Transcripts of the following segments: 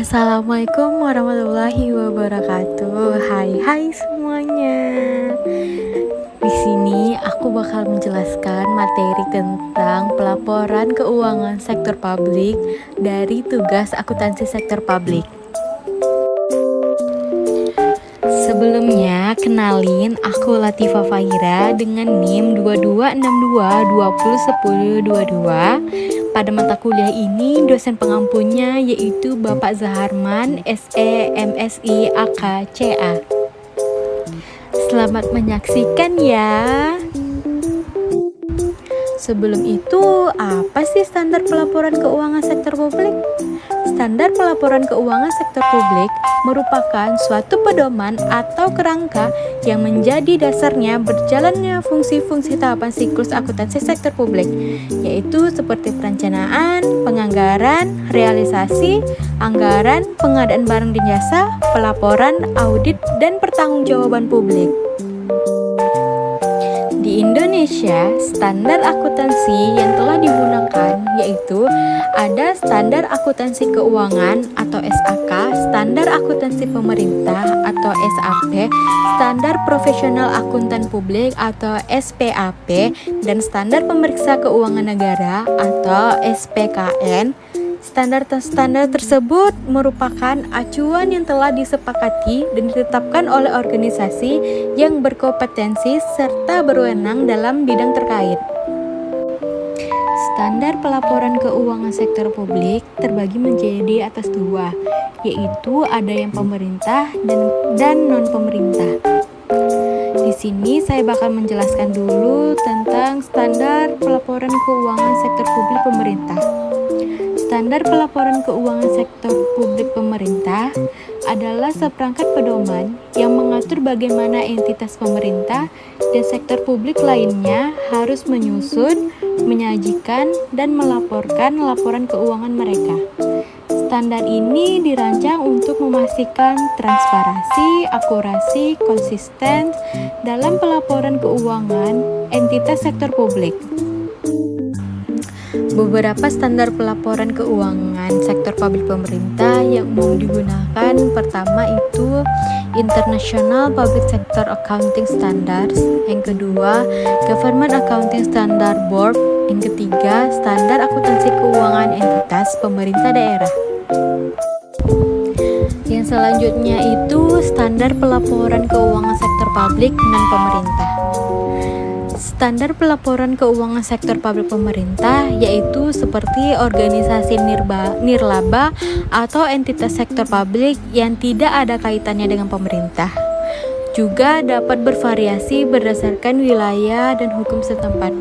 Assalamualaikum warahmatullahi wabarakatuh. Hai semuanya. Di sini aku bakal menjelaskan materi tentang pelaporan keuangan sektor publik dari tugas akuntansi sektor publik. Sebelumnya, kenalin aku Latifah Fahira dengan NIM 2262201022. Pada mata kuliah ini, dosen pengampunya yaitu Bapak Zaharman, SE, MSI, AK, CA. Selamat menyaksikan ya. Sebelum itu, apa sih standar pelaporan keuangan sektor publik? Standar pelaporan keuangan sektor publik merupakan suatu pedoman atau kerangka yang menjadi dasarnya berjalannya fungsi-fungsi tahapan siklus akuntansi sektor publik, yaitu seperti perencanaan, penganggaran, realisasi, anggaran, pengadaan barang dan jasa, pelaporan, audit, dan pertanggungjawaban publik. Di Indonesia, standar akuntansi yang telah digunakan yaitu ada standar akuntansi keuangan atau SAK, standar akuntansi pemerintah atau SAP, standar profesional akuntan publik atau SPAP, dan standar pemeriksa keuangan negara atau SPKN. Standar tersebut merupakan acuan yang telah disepakati dan ditetapkan oleh organisasi yang berkompetensi serta berwenang dalam bidang terkait. Standar pelaporan keuangan sektor publik terbagi menjadi atas dua, yaitu ada yang pemerintah dan non-pemerintah. Di sini saya bakal menjelaskan dulu tentang standar pelaporan keuangan sektor publik pemerintah. Standar pelaporan keuangan sektor publik pemerintah adalah seperangkat pedoman yang mengatur bagaimana entitas pemerintah dan sektor publik lainnya harus menyusun, menyajikan, dan melaporkan laporan keuangan mereka. Standar ini dirancang untuk memastikan transparansi, akurasi, konsisten dalam pelaporan keuangan entitas sektor publik. Beberapa standar pelaporan keuangan sektor publik pemerintah yang umum digunakan pertama itu International Public Sector Accounting Standards, yang kedua Government Accounting Standard Board, yang ketiga Standar Akuntansi Keuangan Entitas Pemerintah Daerah. Yang selanjutnya itu Standar Pelaporan Keuangan Sektor Publik non-pemerintah. Standar pelaporan keuangan sektor publik pemerintah yaitu seperti organisasi nirlaba atau entitas sektor publik yang tidak ada kaitannya dengan pemerintah. Juga dapat bervariasi berdasarkan wilayah dan hukum setempat.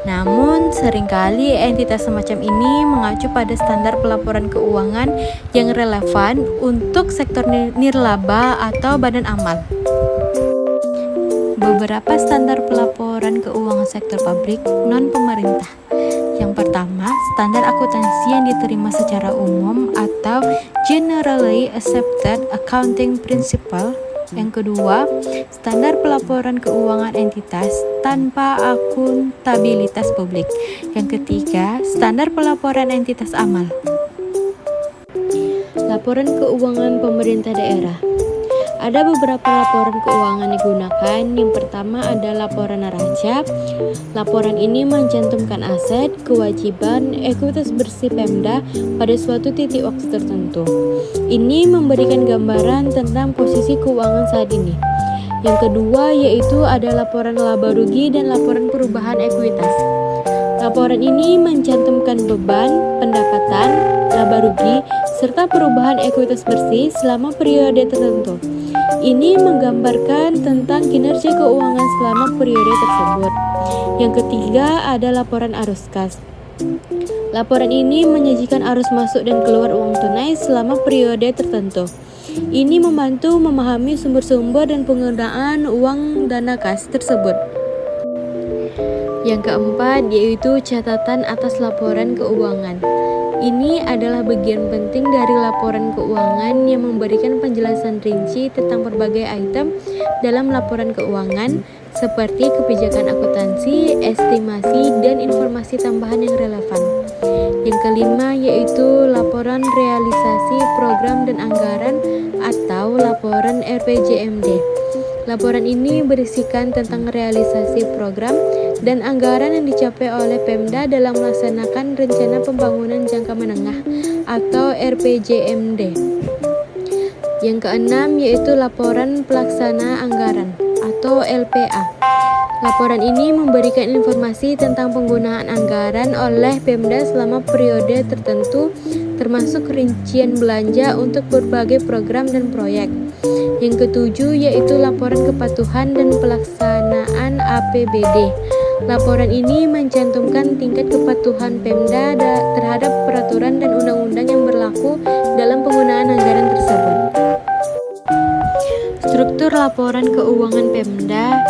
Namun, seringkali entitas semacam ini mengacu pada standar pelaporan keuangan yang relevan untuk sektor nirlaba atau badan amal. Beberapa standar pelaporan keuangan sektor publik non-pemerintah. Yang pertama, standar akuntansi yang diterima secara umum atau Generally Accepted Accounting Principle. Yang kedua, standar pelaporan keuangan entitas tanpa akuntabilitas publik. Yang ketiga, standar pelaporan entitas amal. Laporan keuangan pemerintah daerah. Ada beberapa laporan keuangan digunakan. Yang pertama ada laporan neraca. Laporan ini mencantumkan aset, kewajiban, ekuitas bersih Pemda pada suatu titik waktu tertentu. Ini memberikan gambaran tentang posisi keuangan saat ini. Yang kedua yaitu ada laporan laba rugi dan laporan perubahan ekuitas. Laporan ini mencantumkan beban, pendapatan, laba rugi, serta perubahan ekuitas bersih selama periode tertentu. Ini menggambarkan tentang kinerja keuangan selama periode tersebut. Yang ketiga ada laporan arus kas. Laporan ini menyajikan arus masuk dan keluar uang tunai selama periode tertentu. Ini membantu memahami sumber-sumber dan penggunaan uang dana kas tersebut. Yang keempat yaitu catatan atas laporan keuangan. Ini adalah bagian penting dari laporan keuangan yang memberikan penjelasan rinci tentang berbagai item dalam laporan keuangan seperti kebijakan akuntansi, estimasi, dan informasi tambahan yang relevan. Yang kelima yaitu laporan realisasi program dan anggaran atau laporan RPJMD. Laporan ini berisikan tentang realisasi program dan anggaran yang dicapai oleh Pemda dalam melaksanakan rencana pembangunan jangka menengah atau RPJMD. Yang keenam yaitu laporan pelaksana anggaran atau LPA. Laporan ini memberikan informasi tentang penggunaan anggaran oleh Pemda selama periode tertentu, termasuk rincian belanja untuk berbagai program dan proyek. Yang ketujuh yaitu laporan kepatuhan dan pelaksanaan APBD. Laporan ini mencantumkan tingkat kepatuhan Pemda terhadap peraturan dan undang-undang yang berlaku dalam penggunaan anggaran tersebut. Struktur laporan keuangan Pemda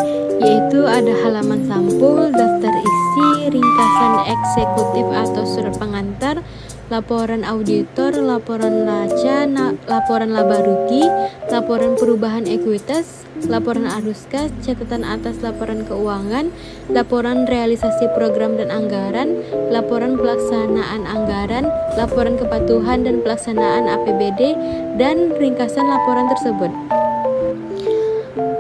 yaitu ada halaman sampul, daftar isi, ringkasan eksekutif atau surat pengantar, laporan auditor, laporan neraca, laporan laba rugi, laporan perubahan ekuitas, laporan arus kas, catatan atas laporan keuangan, laporan realisasi program dan anggaran, laporan pelaksanaan anggaran, laporan kepatuhan dan pelaksanaan APBD, dan ringkasan laporan tersebut.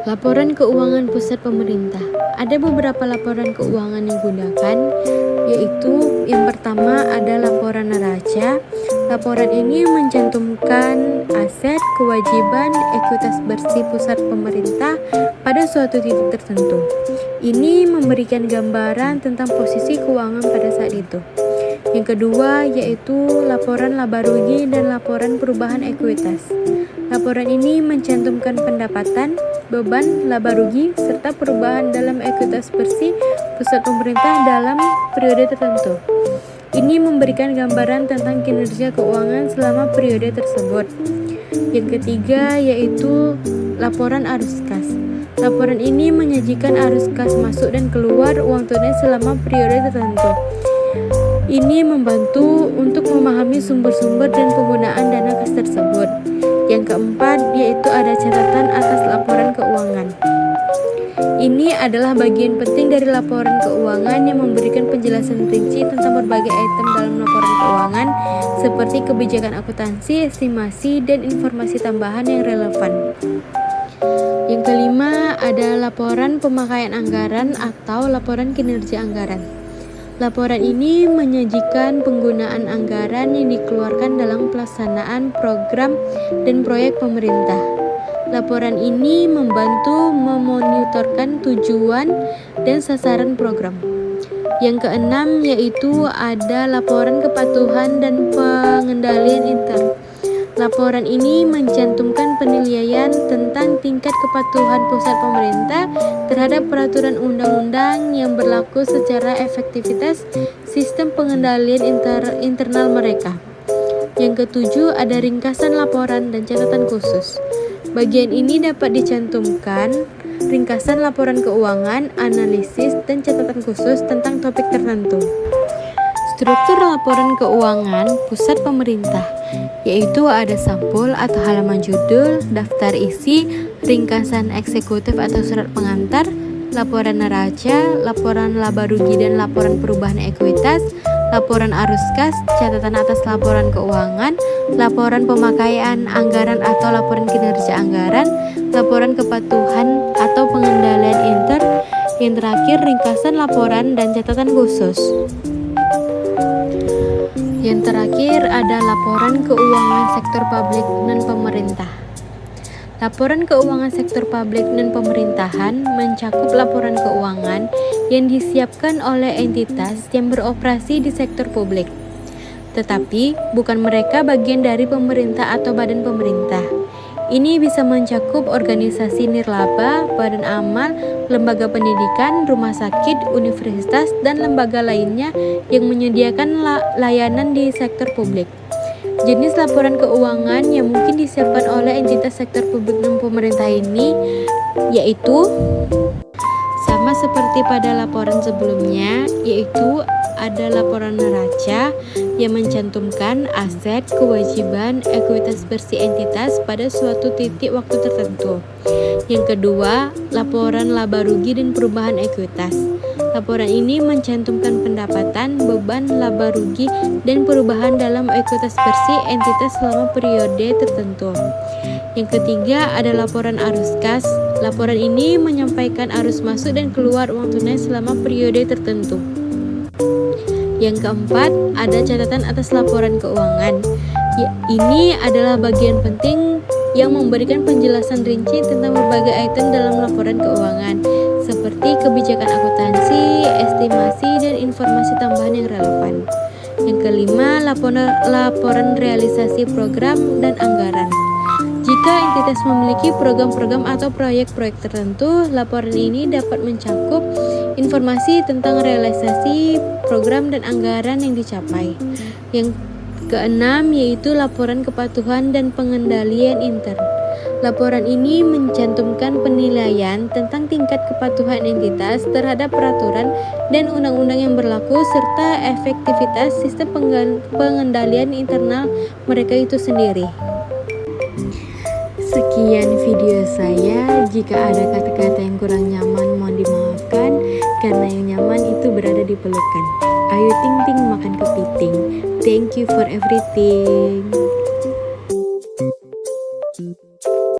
Laporan keuangan pusat pemerintah. Ada beberapa laporan keuangan yang digunakan, yaitu yang pertama ada laporan neraca. Laporan ini mencantumkan aset, kewajiban, ekuitas bersih pusat pemerintah pada suatu titik tertentu. Ini memberikan gambaran tentang posisi keuangan pada saat itu. Yang kedua yaitu laporan laba rugi dan laporan perubahan ekuitas. Laporan ini mencantumkan pendapatan, beban, laba rugi, serta perubahan dalam ekuitas bersih pusat pemerintah dalam periode tertentu. Ini memberikan gambaran tentang kinerja keuangan selama periode tersebut. Yang ketiga yaitu laporan arus kas. Laporan ini menyajikan arus kas masuk dan keluar uang tunai selama periode tertentu. Ini membantu untuk memahami sumber-sumber dan penggunaan dana kas tersebut. Yang keempat yaitu ada catatan atas laporan keuangan. Ini adalah bagian penting dari laporan keuangan yang memberikan penjelasan rinci tentang berbagai item dalam laporan keuangan seperti kebijakan akuntansi, estimasi, dan informasi tambahan yang relevan. Yang kelima ada laporan pemakaian anggaran atau laporan kinerja anggaran. Laporan ini menyajikan penggunaan anggaran yang dikeluarkan dalam pelaksanaan program dan proyek pemerintah. Laporan ini membantu memonitorkan tujuan dan sasaran program. Yang keenam yaitu ada laporan kepatuhan dan pengendalian intern. Laporan ini mencantumkan penilaian tentang tingkat kepatuhan pusat pemerintah terhadap peraturan undang-undang yang berlaku secara efektivitas sistem pengendalian internal mereka. Yang ketujuh ada ringkasan laporan dan catatan khusus. Bagian ini dapat dicantumkan ringkasan laporan keuangan, analisis, dan catatan khusus tentang topik tertentu. Struktur laporan keuangan pusat pemerintah yaitu ada sampul atau halaman judul, daftar isi, ringkasan eksekutif atau surat pengantar, laporan neraca, laporan laba rugi dan laporan perubahan ekuitas, laporan arus kas, catatan atas laporan keuangan, laporan pemakaian anggaran atau laporan kinerja anggaran, laporan kepatuhan atau pengendalian intern, yang terakhir ringkasan laporan dan catatan khusus. Yang terakhir ada laporan keuangan sektor publik dan pemerintah. Laporan keuangan sektor publik dan pemerintahan mencakup laporan keuangan yang disiapkan oleh entitas yang beroperasi di sektor publik, tetapi bukan mereka bagian dari pemerintah atau badan pemerintah. Ini bisa mencakup organisasi nirlaba, badan amal, lembaga pendidikan, rumah sakit, universitas, dan lembaga lainnya yang menyediakan layanan di sektor publik. Jenis laporan keuangan yang mungkin disiapkan oleh entitas sektor publik dan pemerintah ini yaitu sama seperti pada laporan sebelumnya, yaitu ada laporan neraca yang mencantumkan aset, kewajiban, ekuitas bersih entitas pada suatu titik waktu tertentu. Yang kedua, laporan laba rugi dan perubahan ekuitas. Laporan ini mencantumkan pendapatan, beban, laba rugi, dan perubahan dalam ekuitas bersih entitas selama periode tertentu. Yang ketiga ada laporan arus kas. Laporan ini menyampaikan arus masuk dan keluar uang tunai selama periode tertentu. Yang keempat ada catatan atas laporan keuangan. Ini adalah bagian penting yang memberikan penjelasan rinci tentang berbagai item dalam laporan keuangan, seperti kebijakan akuntansi, estimasi, dan informasi tambahan yang relevan. Yang kelima, laporan realisasi program dan anggaran. Jika entitas memiliki program-program atau proyek-proyek tertentu, laporan ini dapat mencakup informasi tentang realisasi program dan anggaran yang dicapai. Yang keenam yaitu laporan kepatuhan dan pengendalian intern. Laporan ini mencantumkan penilaian tentang tingkat kepatuhan entitas terhadap peraturan dan undang-undang yang berlaku serta efektivitas sistem pengendalian internal mereka itu sendiri. Sekian video saya. Jika ada kata-kata yang kurang nyaman mohon dimaafkan, karena yang nyaman itu berada di pelukan. Ayo ting ting makan kepiting. Thank you for everything.